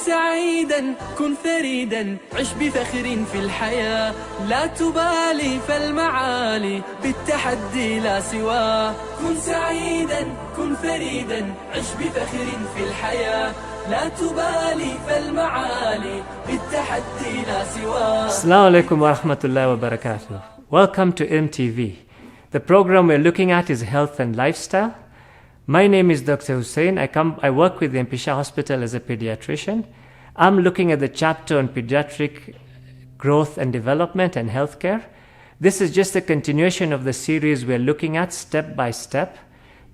سعيدا كن فريدا عش بفخر في الحياة لا تبالي فالمعالي بالتحدي لا سواه كن سعيدا كن فريدا عش بفخر في الحياة لا تبالي فالمعالي بالتحدي لا سواه. Assalamu alaikum wa rahmatullahi wa barakatuh. Welcome to MTV. The program we're looking at is health and lifestyle. My name is Dr. Hussein. I work with the Pisha Hospital as a pediatrician. I'm looking at the chapter on pediatric growth and development and healthcare. This is just a continuation of the series we're looking at step by step.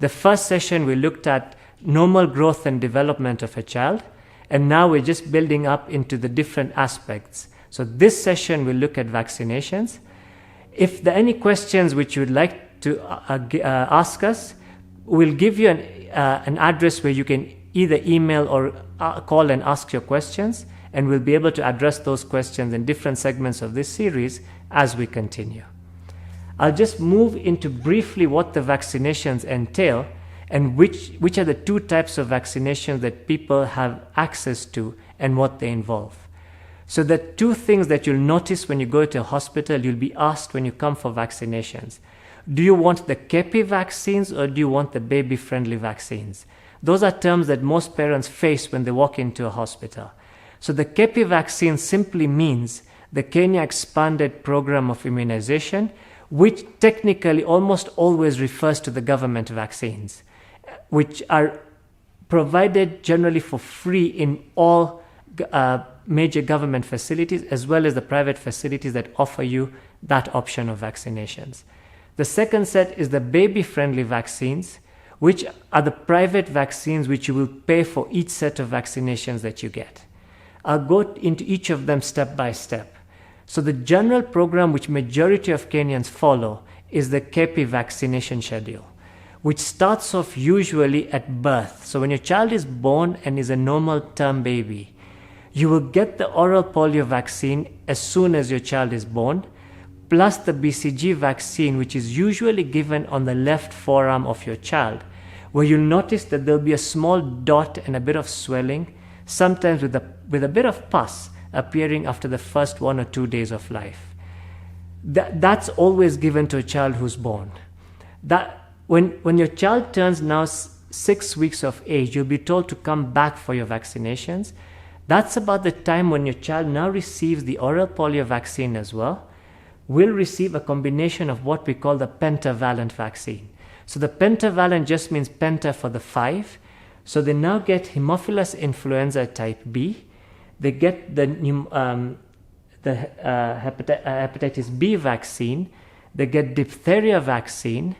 The first session we looked at normal growth and development of a child, and now we're just building up into the different aspects. So this session we'll look at vaccinations. If there are any questions which you would like to ask us, we'll give you an address where you can either email or call and ask your questions, and we'll be able to address those questions in different segments of this series as we continue. I'll just move into briefly what the vaccinations entail and which are the two types of vaccinations that people have access to and what they involve. So the two things that you'll notice when you go to a hospital, you'll be asked when you come for vaccinations. Do you want the KEPI vaccines or do you want the baby-friendly vaccines? Those are terms that most parents face when they walk into a hospital. So the KEPI vaccine simply means the Kenya Expanded Program of Immunization, which technically almost always refers to the government vaccines, which are provided generally for free in all major government facilities as well as the private facilities that offer you that option of vaccinations. The second set is the baby-friendly vaccines, which are the private vaccines which you will pay for each set of vaccinations that you get. I'll go into each of them step by step. So the general program which majority of Kenyans follow is the KEPI vaccination schedule, which starts off usually at birth. So when your child is born and is a normal term baby, you will get the oral polio vaccine as soon as your child is born, plus the BCG vaccine, which is usually given on the left forearm of your child, where you'll notice that there'll be a small dot and a bit of swelling, sometimes with a bit of pus appearing after the first 1 or 2 days of life. That's always given to a child who's born. When your child turns now 6 weeks of age, you'll be told to come back for your vaccinations. That's about the time when your child now receives the oral polio vaccine as well, will receive a combination of what we call the pentavalent vaccine. So the pentavalent just means penta for the 5. So they now get Haemophilus influenza type B. They get the hepatitis B vaccine. They get diphtheria vaccine.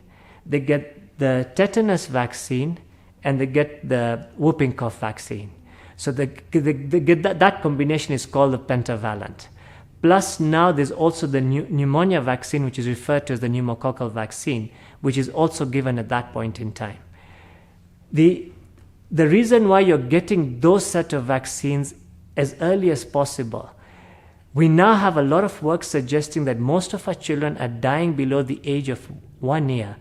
They get the tetanus vaccine, and they get the whooping cough vaccine. So that combination is called the pentavalent. Plus now there's also the pneumonia vaccine, which is referred to as the pneumococcal vaccine, which is also given at that point in time. The reason why you're getting those set of vaccines as early as possible, we now have a lot of work suggesting that most of our children are dying below the age of 1 year.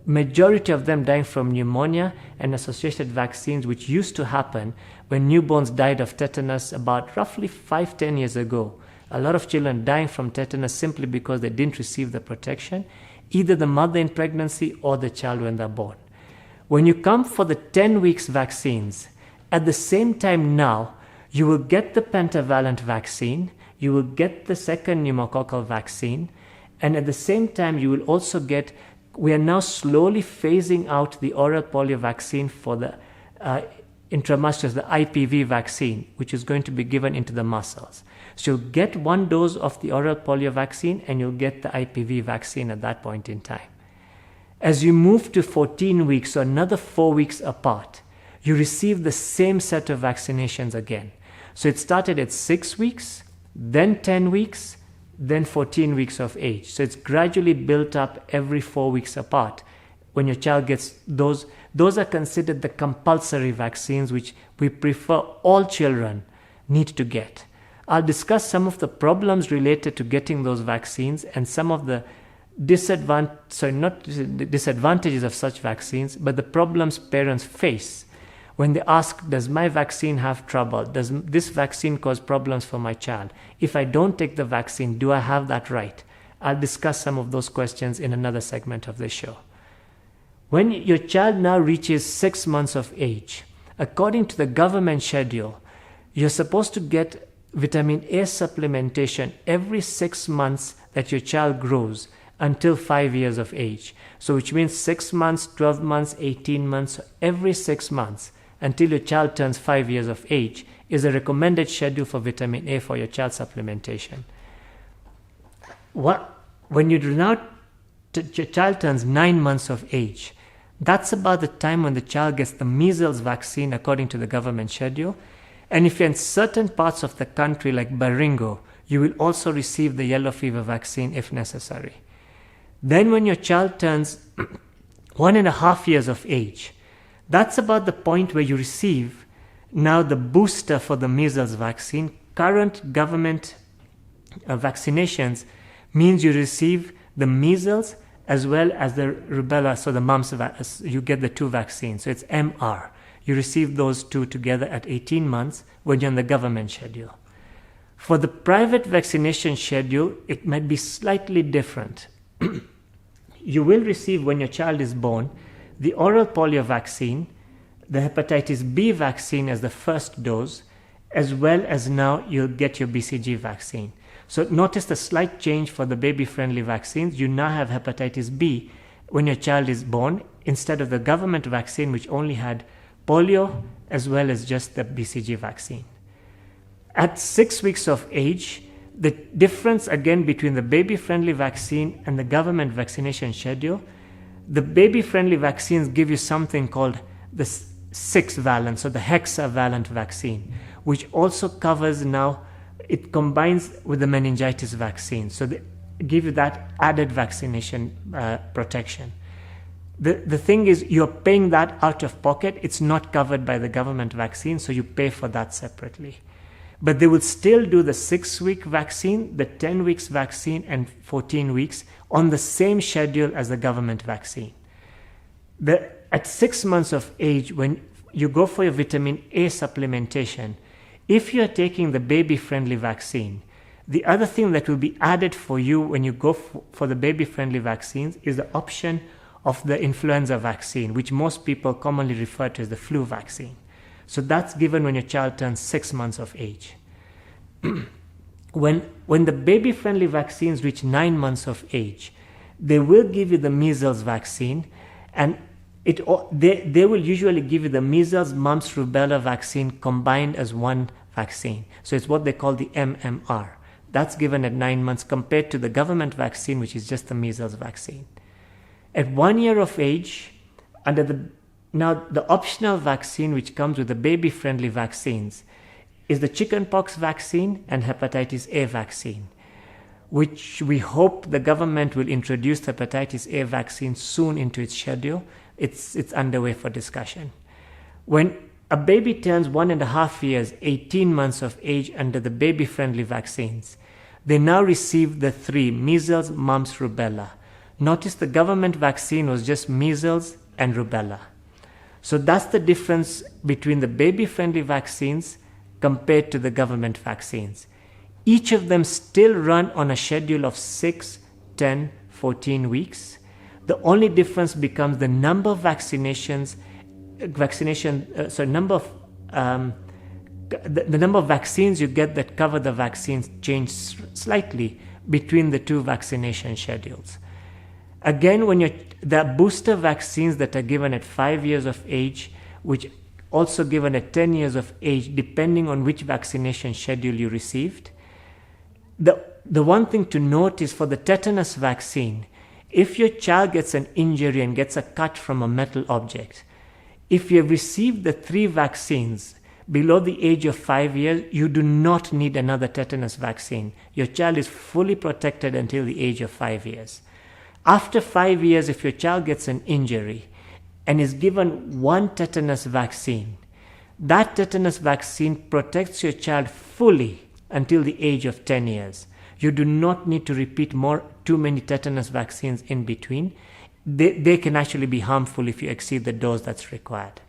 Majority of them dying from pneumonia and associated vaccines, which used to happen when newborns died of tetanus about roughly 5-10 years ago. A lot of children dying from tetanus simply because they didn't receive the protection, either the mother in pregnancy or the child when they're born. When you come for the 10 weeks vaccines, at the same time now, you will get the pentavalent vaccine, you will get the second pneumococcal vaccine, and at the same time you will also get, we are now slowly phasing out the oral polio vaccine for the intramuscular, the IPV vaccine, which is going to be given into the muscles. So you'll get 1 dose of the oral polio vaccine and you'll get the IPV vaccine at that point in time. As you move to 14 weeks, so another 4 weeks apart, you receive the same set of vaccinations again. So it started at 6 weeks, then 10 weeks, then 14 weeks of age. So it's gradually built up every 4 weeks apart. When your child gets those are considered the compulsory vaccines, which we prefer all children need to get. I'll discuss some of the problems related to getting those vaccines and some of the disadvantages of such vaccines, but the problems parents face when they ask, does my vaccine have trouble? Does this vaccine cause problems for my child? If I don't take the vaccine, do I have that right? I'll discuss some of those questions in another segment of this show. When your child now reaches 6 months of age, according to the government schedule, you're supposed to get vitamin A supplementation every 6 months that your child grows until 5 years of age. So which means 6 months, 12 months, 18 months, every 6 months until your child turns 5 years of age is a recommended schedule for vitamin A for your child supplementation. When your child turns 9 months of age, that's about the time when the child gets the measles vaccine according to the government schedule. And if you're in certain parts of the country like Baringo, you will also receive the yellow fever vaccine if necessary. Then when your child turns 1.5 years of age, that's about the point where you receive now the booster for the measles vaccine. Current government vaccinations means you receive the measles as well as the rubella, so the mumps, you get the 2 vaccines. So it's MR. You receive those 2 together at 18 months when you're on the government schedule. For the private vaccination schedule, it might be slightly different. You will receive, when your child is born, the oral polio vaccine, the hepatitis B vaccine as the first dose, as well as now you'll get your BCG vaccine. So notice the slight change for the baby-friendly vaccines. You now have hepatitis B when your child is born instead of the government vaccine, which only had polio as well as just the BCG vaccine. At 6 weeks of age, the difference again between the baby-friendly vaccine and the government vaccination schedule, the baby-friendly vaccines give you something called the 6-valent, so the hexavalent vaccine, which also covers now, it combines with the meningitis vaccine. So they give you that added vaccination protection. The thing is, you're paying that out of pocket. It's not covered by the government vaccine, so you pay for that separately. But they will still do the 6-week vaccine, the 10 weeks vaccine, and 14 weeks on the same schedule as the government vaccine. At 6 months of age, when you go for your vitamin A supplementation, if you're taking the baby-friendly vaccine, the other thing that will be added for you when you go for the baby-friendly vaccines is the option of the influenza vaccine, which most people commonly refer to as the flu vaccine. So that's given when your child turns 6 months of age. When the baby-friendly vaccines reach 9 months of age, they will give you the measles vaccine, and they will usually give you the measles, mumps, rubella vaccine combined as one vaccine. So it's what they call the MMR. That's given at 9 months compared to the government vaccine, which is just the measles vaccine. At 1 year of age, now the optional vaccine which comes with the baby-friendly vaccines is the chickenpox vaccine and hepatitis A vaccine, which we hope the government will introduce the hepatitis A vaccine soon into its schedule. It's underway for discussion. When a baby turns 1.5 years, 18 months of age under the baby-friendly vaccines, they now receive the 3, measles, mumps, rubella. Notice the government vaccine was just measles and rubella. So that's the difference between the baby-friendly vaccines compared to the government vaccines. Each of them still run on a schedule of 6, 10, 14 weeks. The only difference becomes the number of vaccinations, the number of vaccines you get that cover the vaccines change slightly between the 2 vaccination schedules. Again, when the booster vaccines that are given at 5 years of age, which also given at 10 years of age, depending on which vaccination schedule you received. The one thing to note is for the tetanus vaccine, if your child gets an injury and gets a cut from a metal object, if you have received the 3 vaccines below the age of 5 years, you do not need another tetanus vaccine. Your child is fully protected until the age of 5 years. After 5 years, if your child gets an injury and is given 1 tetanus vaccine, that tetanus vaccine protects your child fully until the age of 10 years. You do not need to repeat too many tetanus vaccines in between. They can actually be harmful if you exceed the dose that's required.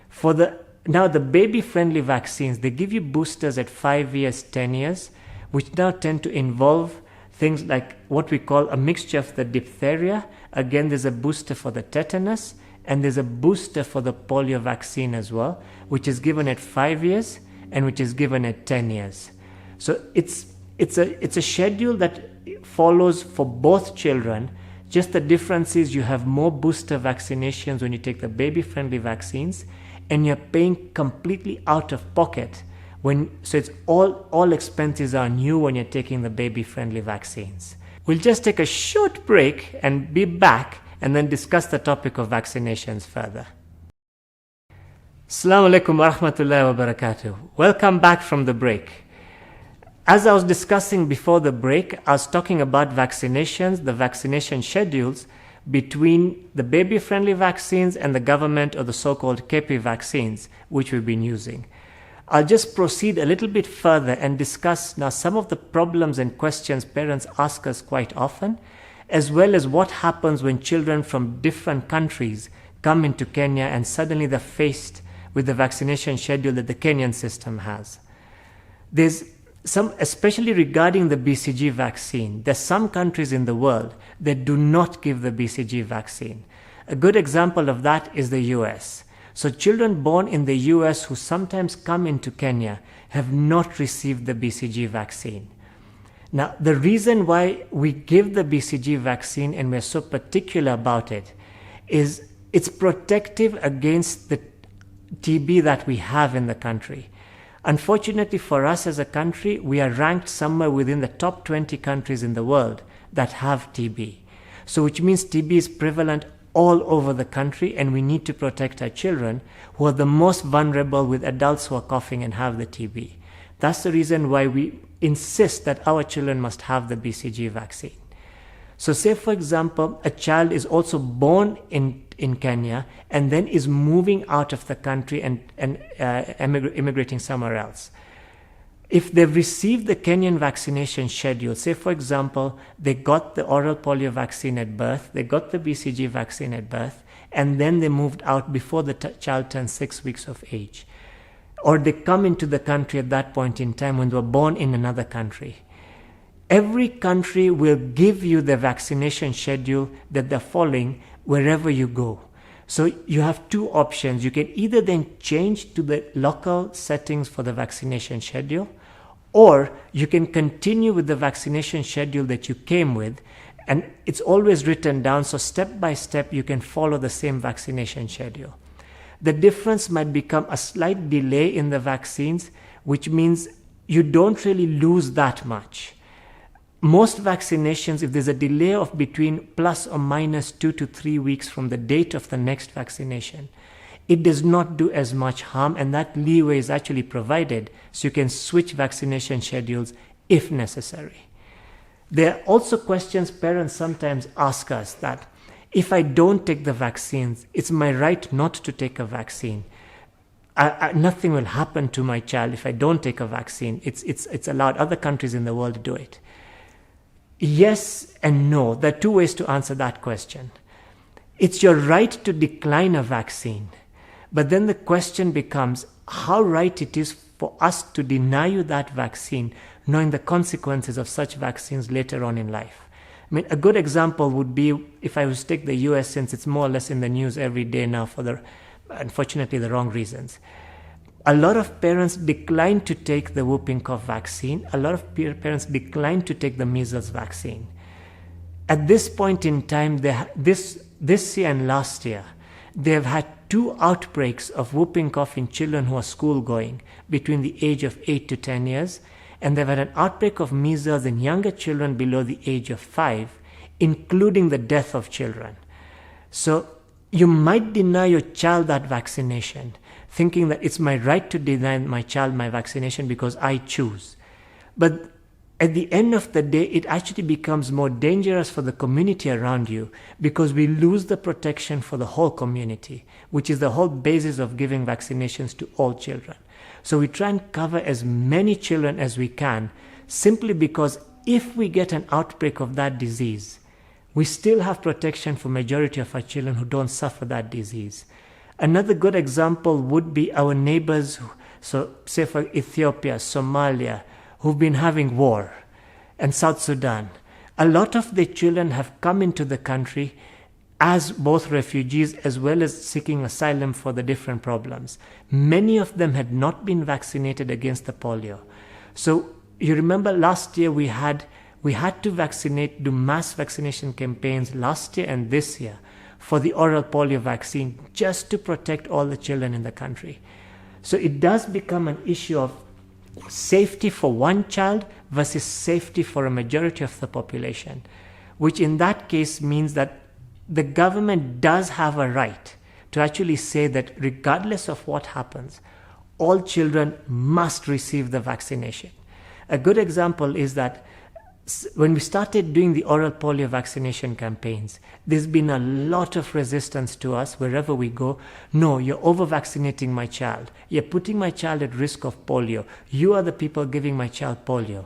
For the Now the baby-friendly vaccines, they give you boosters at 5 years, 10 years, which now tend to involve things like what we call a mixture of the diphtheria. Again, there's a booster for the tetanus, and there's a booster for the polio vaccine as well, which is given at 5 years and which is given at 10 years. So it's a schedule that follows for both children. Just the difference is you have more booster vaccinations when you take the baby-friendly vaccines, and you're paying completely out of pocket so it's all expenses are new when you're taking the baby-friendly vaccines. We'll just take a short break and be back and then discuss the topic of vaccinations further. Assalamu alaikum wa rahmatullahi wa barakatuh. Welcome back from the break. As I was discussing before the break, I was talking about vaccinations, the vaccination schedules between the baby-friendly vaccines and the government or the so-called KP vaccines, which we've been using. I'll just proceed a little bit further and discuss now some of the problems and questions parents ask us quite often, as well as what happens when children from different countries come into Kenya and suddenly they're faced with the vaccination schedule that the Kenyan system has. There's especially regarding the BCG vaccine, there's some countries in the world that do not give the BCG vaccine. A good example of that is the US. So children born in the US who sometimes come into Kenya have not received the BCG vaccine. Now, the reason why we give the BCG vaccine and we're so particular about it is it's protective against the TB that we have in the country. Unfortunately for us as a country, we are ranked somewhere within the top 20 countries in the world that have TB. So which means TB is prevalent all over the country, and we need to protect our children who are the most vulnerable with adults who are coughing and have the TB. That's the reason why we insist that our children must have the BCG vaccine. So say, for example, a child is also born in Kenya and then is moving out of the country and immigrating somewhere else. If they've received the Kenyan vaccination schedule, say, for example, they got the oral polio vaccine at birth, they got the BCG vaccine at birth, and then they moved out before the child turned 6 weeks of age. Or they come into the country at that point in time when they were born in another country. Every country will give you the vaccination schedule that they're following wherever you go. So you have two options. You can either then change to the local settings for the vaccination schedule, or you can continue with the vaccination schedule that you came with, and it's always written down, so step by step you can follow the same vaccination schedule. The difference might become a slight delay in the vaccines, which means you don't really lose that much. Most vaccinations, if there's a delay of between plus or minus 2 to 3 weeks from the date of the next vaccination, it does not do as much harm, and that leeway is actually provided so you can switch vaccination schedules if necessary. There are also questions parents sometimes ask us that if I don't take the vaccines, it's my right not to take a vaccine. Nothing will happen to my child if I don't take a vaccine. It's allowed. Other countries in the world to do it. Yes and no. There are two ways to answer that question. It's your right to decline a vaccine. But then the question becomes how right it is for us to deny you that vaccine, knowing the consequences of such vaccines later on in life. I mean, a good example would be if I was to take the US, since it's more or less in the news every day now for unfortunately the wrong reasons. A lot of parents decline to take the whooping cough vaccine. A lot of parents decline to take the measles vaccine. At this point in time, this year and last year, they have had 2 outbreaks of whooping cough in children who are school going between the age of 8 to 10 years. And they've had an outbreak of measles in younger children below the age of 5, including the death of children. So you might deny your child that vaccination, thinking that it's my right to deny my child my vaccination because I choose. But at the end of the day, it actually becomes more dangerous for the community around you because we lose the protection for the whole community, which is the whole basis of giving vaccinations to all children. So we try and cover as many children as we can, simply because if we get an outbreak of that disease, we still have protection for majority of our children who don't suffer that disease. Another good example would be our neighbors, so say for Ethiopia, Somalia, who've been having war, and South Sudan. A lot of their children have come into the country as both refugees as well as seeking asylum for the different problems. Many of them had not been vaccinated against the polio. So you remember last year we had to do mass vaccination campaigns last year and this year for the oral polio vaccine, just to protect all the children in the country. So it does become an issue of safety for one child versus safety for a majority of the population, which in that case means that the government does have a right to actually say that regardless of what happens, all children must receive the vaccination. A good example is that when we started doing the oral polio vaccination campaigns, there's been a lot of resistance to us wherever we go. No, you're over-vaccinating my child. You're putting my child at risk of polio. You are the people giving my child polio.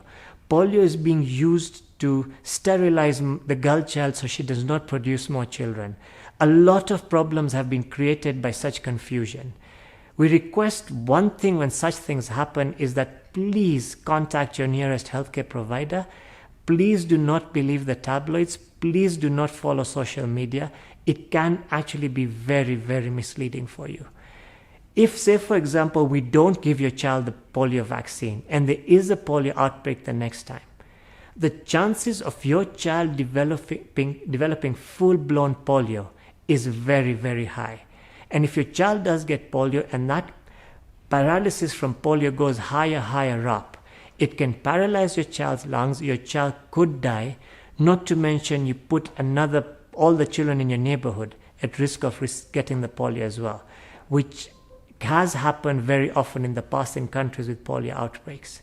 Polio is being used to sterilize the girl child so she does not produce more children. A lot of problems have been created by such confusion. We request one thing when such things happen is that please contact your nearest healthcare provider. Please do not believe the tabloids. Please do not follow social media. It can actually be very, very misleading for you. If, say, for example, we don't give your child the polio vaccine and there is a polio outbreak the next time, the chances of your child developing full-blown polio is very, very high. And if your child does get polio and that paralysis from polio goes higher up, it can paralyze your child's lungs. Your child could die, not to mention you put all the children in your neighborhood at risk of getting the polio as well, which has happened very often in the past in countries with polio outbreaks.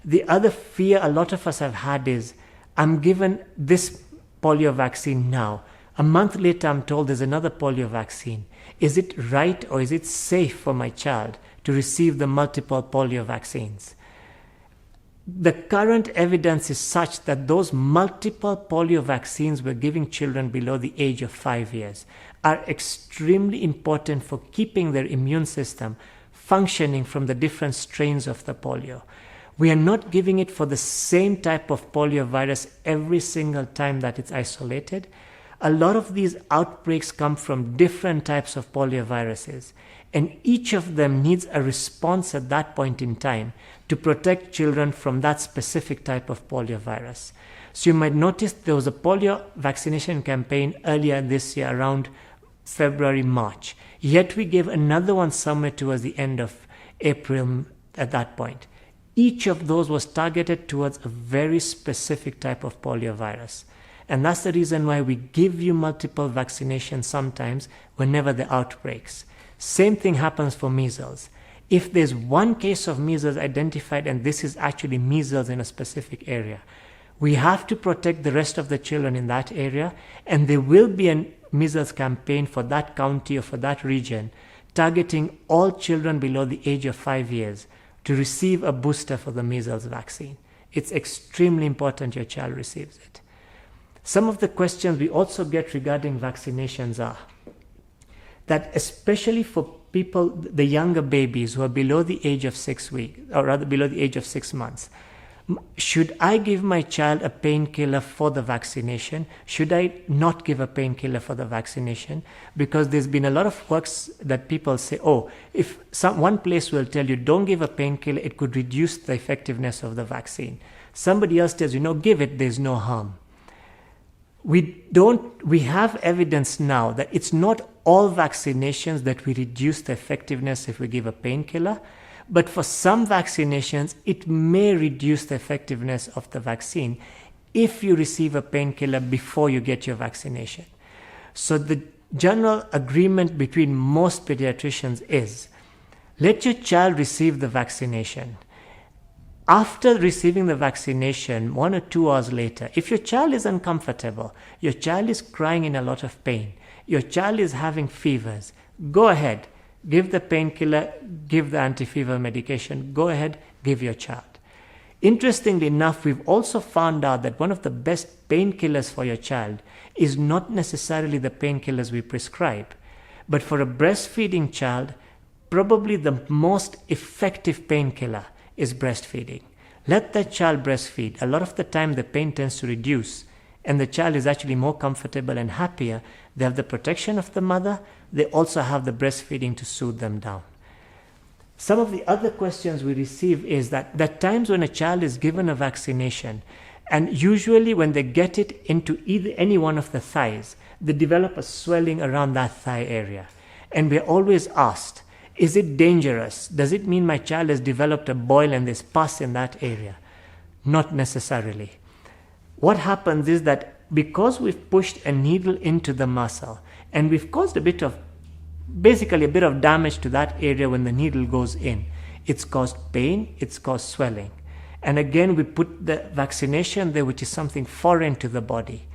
The other fear a lot of us have had is, I'm given this polio vaccine now. A month later, I'm told there's another polio vaccine. Is it right or is it safe for my child to receive the multiple polio vaccines? The current evidence is such that those multiple polio vaccines we're giving children below the age of 5 years are extremely important for keeping their immune system functioning from the different strains of the polio. We are not giving it for the same type of polio virus every single time that it's isolated. A lot of these outbreaks come from different types of polio viruses, and each of them needs a response at that point in time to protect children from that specific type of polio virus. So you might notice there was a polio vaccination campaign earlier this year around February, March. Yet we gave another one somewhere towards the end of April at that point. Each of those was targeted towards a very specific type of polio virus. And that's the reason why we give you multiple vaccinations sometimes whenever the outbreaks. Same thing happens for measles. If there's one case of measles identified and this is actually measles in a specific area, we have to protect the rest of the children in that area, and there will be a measles campaign for that county or for that region targeting all children below the age of 5 years to receive a booster for the measles vaccine. It's extremely important your child receives it. Some of the questions we also get regarding vaccinations are that especially for people, the younger babies who are below the age of 6 weeks, or rather below the age of 6 months, should I give my child a painkiller for the vaccination? Should I not give a painkiller for the vaccination? Because there's been a lot of works that people say, if one place will tell you, don't give a painkiller, it could reduce the effectiveness of the vaccine. Somebody else tells you, no, give it, there's no harm. We have evidence now that it's not all vaccinations that we reduce the effectiveness if we give a painkiller, but for some vaccinations, it may reduce the effectiveness of the vaccine if you receive a painkiller before you get your vaccination. So the general agreement between most pediatricians is, let your child receive the vaccination. After receiving the vaccination, 1 or 2 hours later, if your child is uncomfortable, your child is crying in a lot of pain, your child is having fevers, go ahead, give the painkiller, give the anti-fever medication, go ahead, give your child. Interestingly enough, we've also found out that one of the best painkillers for your child is not necessarily the painkillers we prescribe, But for a breastfeeding child, probably the most effective painkiller is breastfeeding. Let that child breastfeed. A lot of the time the pain tends to reduce and the child is actually more comfortable and happier. They have the protection of the mother. They also have the breastfeeding to soothe them down. Some of the other questions we receive is that there are times when a child is given a vaccination, and usually when they get it into either any one of the thighs, they develop a swelling around that thigh area. And we're always asked, is it dangerous? Does it mean my child has developed a boil and there's pus in that area? Not necessarily. What happens is that because we've pushed a needle into the muscle and we've caused basically a bit of damage to that area when the needle goes in, it's caused pain, it's caused swelling. And again, we put the vaccination there, which is something foreign to the body.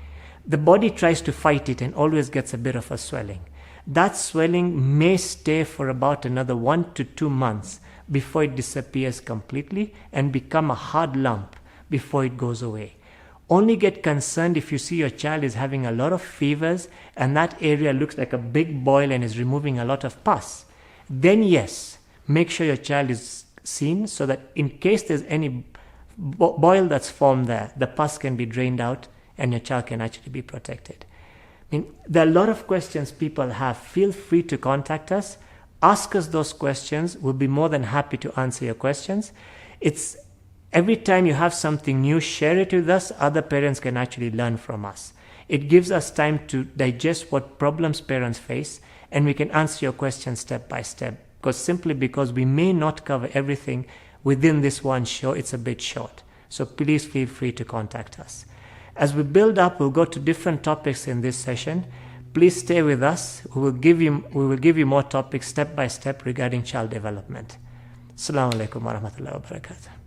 The body tries to fight it and always gets a bit of a swelling. That swelling may stay for about another 1 to 2 months before it disappears completely and become a hard lump before it goes away. Only get concerned if you see your child is having a lot of fevers and that area looks like a big boil and is removing a lot of pus. Then yes, make sure your child is seen so that in case there's any boil that's formed there, the pus can be drained out and your child can actually be protected. There are a lot of questions people have. Feel free to contact us. Ask us those questions. We'll be more than happy to answer your questions. Every time you have something new, share it with us. Other parents can actually learn from us. It gives us time to digest what problems parents face, and we can answer your questions step by step. Because we may not cover everything within this one show, it's a bit short. So please feel free to contact us. As we build up, we'll go to different topics in this session. Please stay with us. We will give you more topics step by step regarding child development. Assalamu alaikum wa rahmatullahi wa barakatuh.